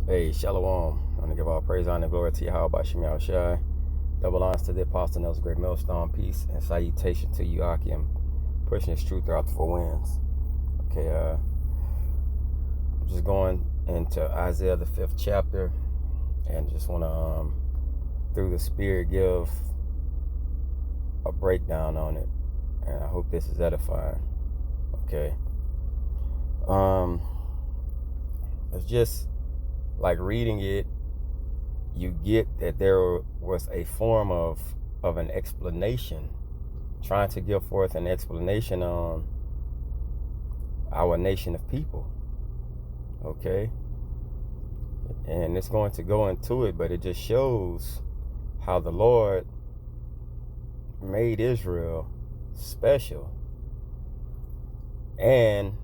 Hey, Shalom. I want to give all praise, honor, and glory to Yahweh Shemel Shai. Double honors to the Apostle Nelson Great Millstone. Peace and salutation to you, Akim, pushing this truth throughout the four winds. Okay, just going into Isaiah, the 5th chapter, and just want to, through the Spirit, give a breakdown on it. And I hope this is edifying. Okay. It's just like reading it, you get that there was a form of an explanation, trying to give forth an explanation on our nation of people. Okay. And it's going to go into it, but it just shows how the Lord made Israel special. And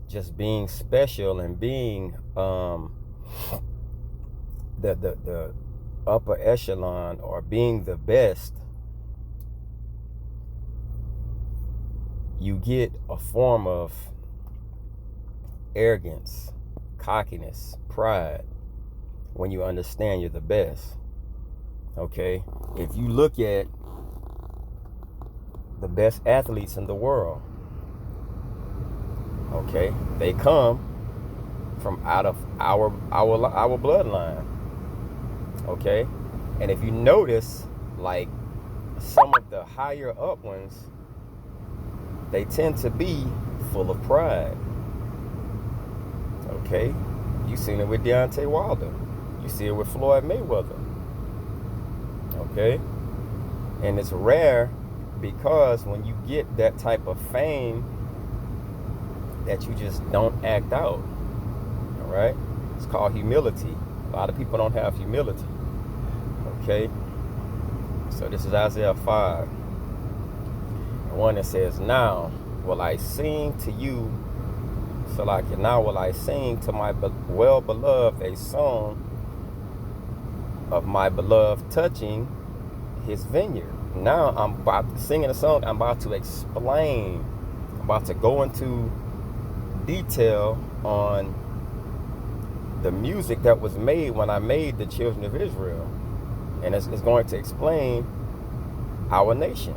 just being special and being the upper echelon, or being the best, you get a form of arrogance, cockiness, pride when you understand you're the best. Okay? If you look at the best athletes in the world, okay, they come from out of our bloodline. Okay? And if you notice, like some of the higher up ones, they tend to be full of pride. Okay? You seen it with Deontay Wilder. You see it with Floyd Mayweather. Okay? And it's rare, because when you get that type of fame, that you just don't act out. All right? It's called humility. A lot of people don't have humility. Okay? So this is Isaiah 5. The one that says, "Now will I sing to you, now will I sing to my well-beloved a song of my beloved touching his vineyard." Now I'm about to sing a song. I'm about to explain. I'm about to go into detail on the music that was made when I made the children of Israel. And it's going to explain our nation.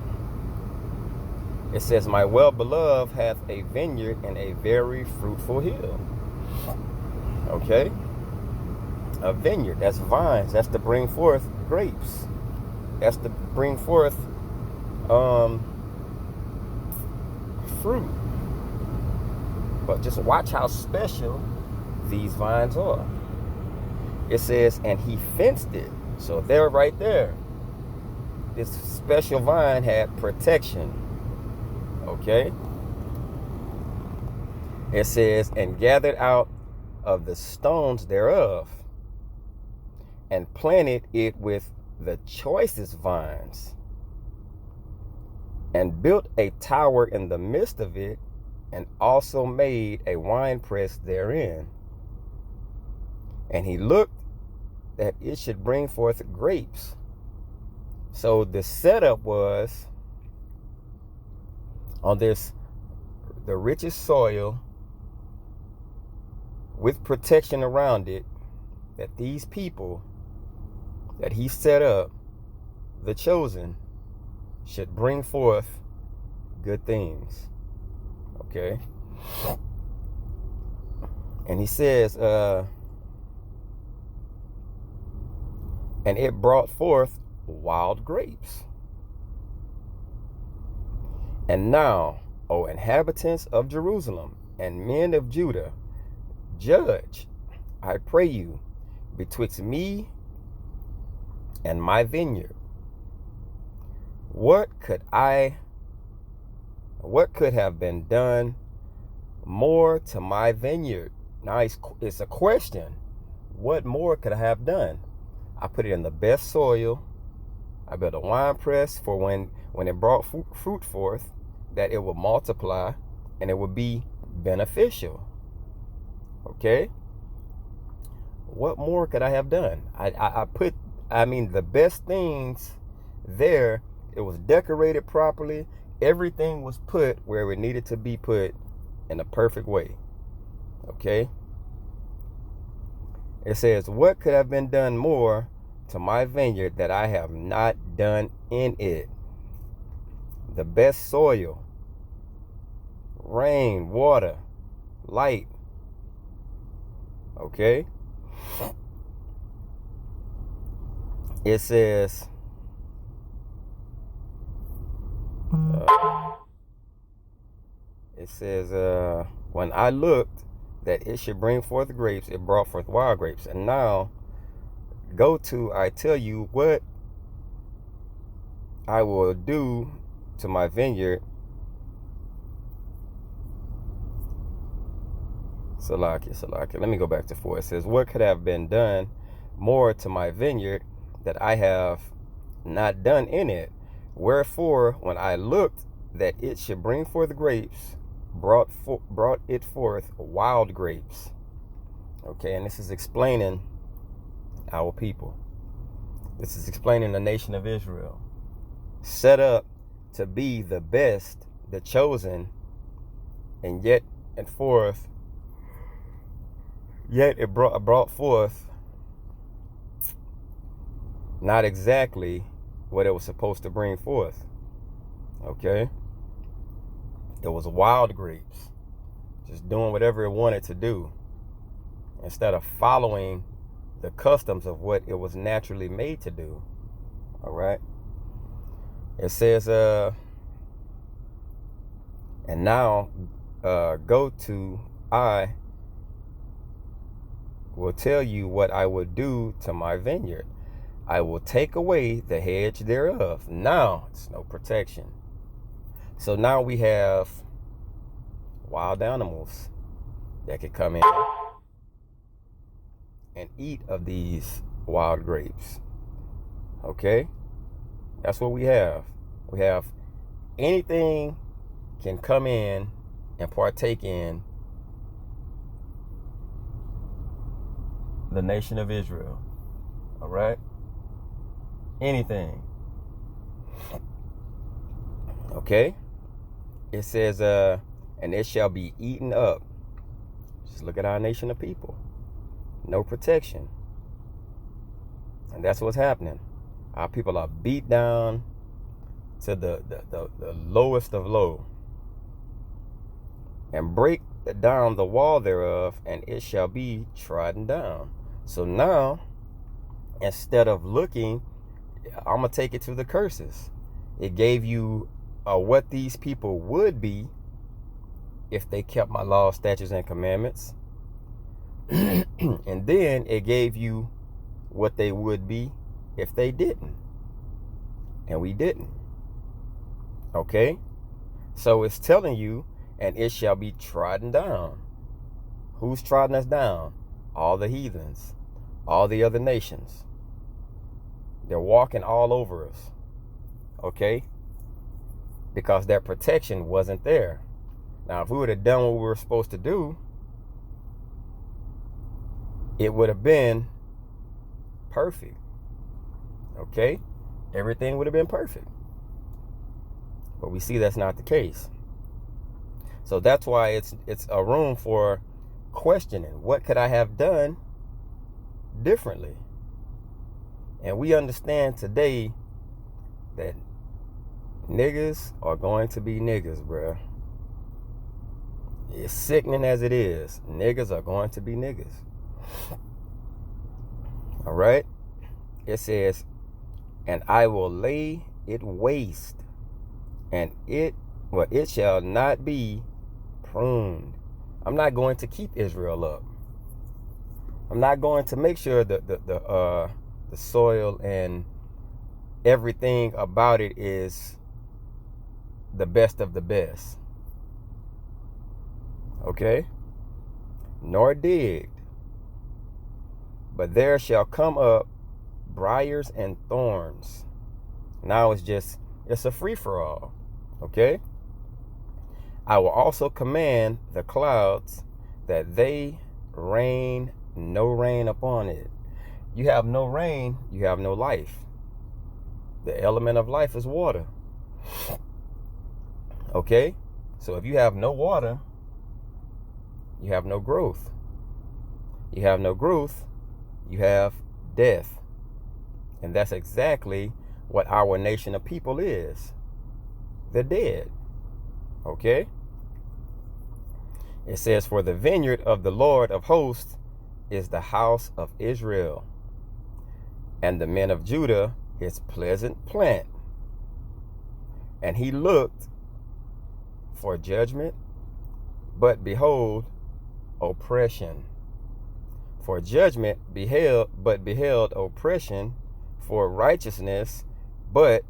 It says, "My well-beloved hath a vineyard and a very fruitful hill." Okay? A vineyard, that's vines. That's to bring forth grapes. That's to bring forth fruit. But just watch how special these vines are. It says, "And he fenced it." So there, right there, this special vine had protection. Okay? It says, "And gathered out of the stones thereof, and planted it with the choicest vines, and built a tower in the midst of it, and also made a winepress therein. And he looked that it should bring forth grapes." So the setup was on the richest soil with protection around it, that these people that he set up, the chosen, should bring forth good things. Okay? And he says, "And it brought forth wild grapes. And now, O inhabitants of Jerusalem and men of Judah, judge, I pray you, betwixt me and my vineyard. What could have been done more to my vineyard?" Now it's a question. What more could I have done? I put it in the best soil. I built a wine press for when it brought fruit forth, that it will multiply and it will be beneficial. Okay? What more could I have done? I put the best things there. It was decorated properly. Everything was put where it needed to be put in a perfect way. Okay? It says, what could have been done more to my vineyard that I have not done in it? The best soil, rain, water, light. Okay? It says, when I looked that it should bring forth grapes, it brought forth wild grapes. And now, I tell you what I will do to my vineyard. Salakia. Let me go back to 4. It says, what could have been done more to my vineyard that I have not done in it? Wherefore, when I looked that it should bring forth grapes, brought it forth wild grapes. Okay, and this is explaining our people. This is explaining the nation of Israel, set up to be the best, the chosen, and yet it brought forth not exactly what it was supposed to bring forth. Okay? It was wild grapes, just doing whatever it wanted to do instead of following the customs of what it was naturally made to do. All right? It says, and now I will tell you what I will do to my vineyard. I will take away the hedge thereof. Now it's no protection. So now we have wild animals that could come in and eat of these wild grapes. Okay? That's what we have. We have anything can come in and partake in the nation of Israel. All right? Anything. Okay? It says, and it shall be eaten up. Just look at our nation of people. No protection. And that's what's happening. Our people are beat down to the lowest of low. And break down the wall thereof, and it shall be trodden down. So now, instead of looking, I'm going to take it to the curses. It gave you what these people would be if they kept my laws, statutes, and commandments. And then it gave you what they would be if they didn't. And we didn't. Okay? So it's telling you, and it shall be trodden down. Who's trodden us down? All the heathens. All the other nations. They're walking all over us. Okay? Because their protection wasn't there. Now, if we would have done what we were supposed to do, it would have been perfect. Okay? Everything would have been perfect. But we see that's not the case. So that's why it's a room for questioning. What could I have done differently? And we understand today that niggas are going to be niggas, bruh. As sickening as it is, niggas are going to be niggas. All right? It says, and I will lay it waste, and it shall not be pruned. I'm not going to keep Israel up. I'm not going to make sure that the soil and everything about it is the best of the best. Okay? Nor digged. But there shall come up briars and thorns. Now it's a free-for-all. Okay? I will also command the clouds that they rain no rain upon it. You have no rain, you have no life. The element of life is water. Okay? So if you have no water, you have no growth. You have no growth, you have death. And that's exactly what our nation of people is. They're dead. Okay? It says, for the vineyard of the Lord of hosts is the house of Israel, and the men of Judah his pleasant plant. And he looked for judgment, but behold, oppression. For judgment beheld oppression, for righteousness, but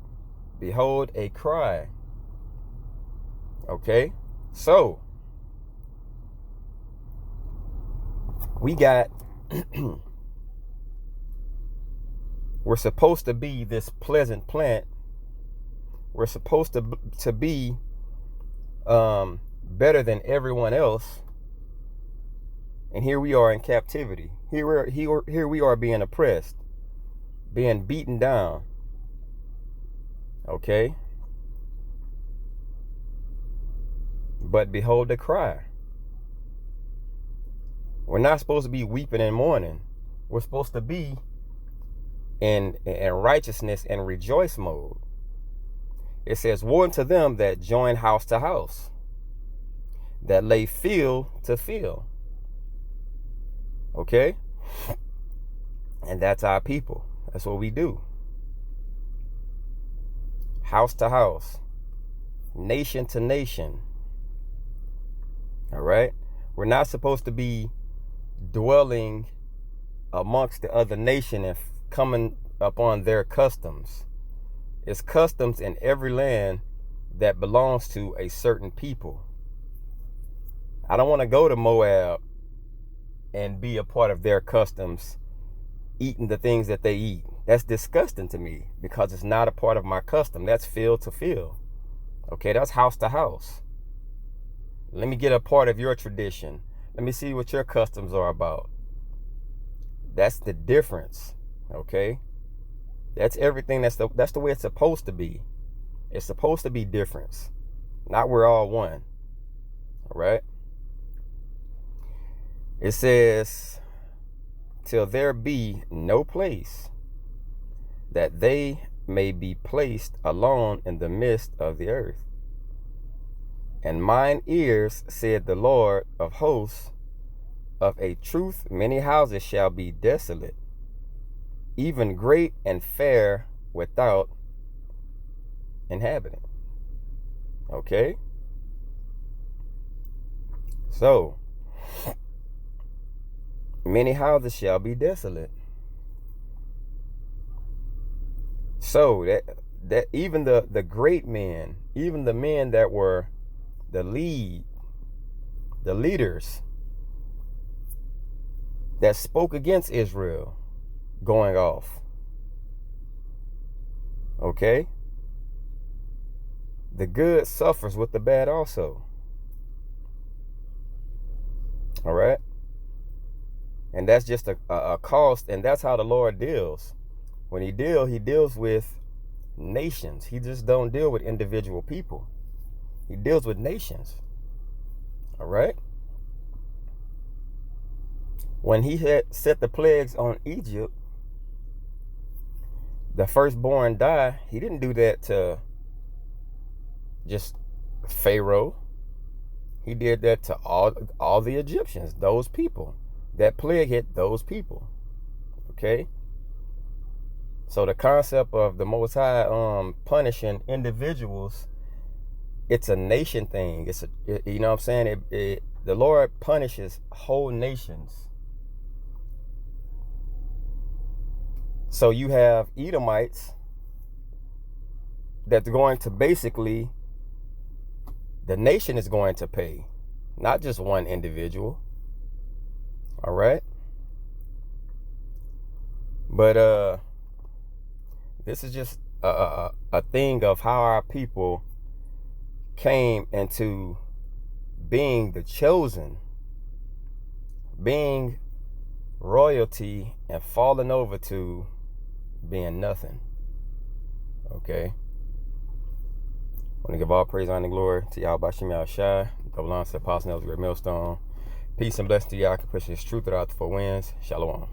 behold a cry. Okay? So, we got, we're supposed to be this pleasant plant. We're supposed to be better than everyone else. And here we are in captivity. Here we are being oppressed, being beaten down. Okay? But behold the cry. We're not supposed to be weeping and mourning. We're supposed to be in righteousness and rejoice mode. It says, woe unto them that join house to house, that lay field to field. Okay? And that's our people. That's what we do. House to house, nation to nation. All right? We're not supposed to be dwelling amongst the other nation and coming upon their customs. It's customs in every land that belongs to a certain people. I don't want to go to Moab and be a part of their customs, eating the things that they eat. That's disgusting to me because it's not a part of my custom. That's field to field. Okay, that's house to house. Let me get a part of your tradition. Let me see what your customs are about. That's the difference. Okay? That's everything. That's the way it's supposed to be. It's supposed to be difference. Not we're all one. All right? It says, till there be no place that they may be placed alone in the midst of the earth. And mine ears, said the Lord of hosts, of a truth many houses shall be desolate, even great and fair without inhabitant. Okay? So, many houses shall be desolate. So that even the great men, even the men that were the leaders that spoke against Israel going off. Okay? The good suffers with the bad also. All right? And that's just a cost, and that's how the Lord deals. When he deals with nations. He just don't deal with individual people. He deals with nations. All right? When he had set the plagues on Egypt, the firstborn died. He didn't do that to just Pharaoh. He did that to all the Egyptians, those people. That plague hit those people. Okay? So the concept of the Most High punishing individuals, it's a nation thing. You know what I'm saying? The Lord punishes whole nations. So you have Edomites that's going to basically, the nation is going to pay, not just one individual. All right? But this is just a thing of how our people came into being the chosen, being royalty, and falling over to being nothing. Okay? I want to give all praise, honor, and glory to Yahweh Shem Yahushai, double honor to Apostle Nelson, great millstone. Peace and blessing to y'all. I can push this truth throughout the four winds. Shalom.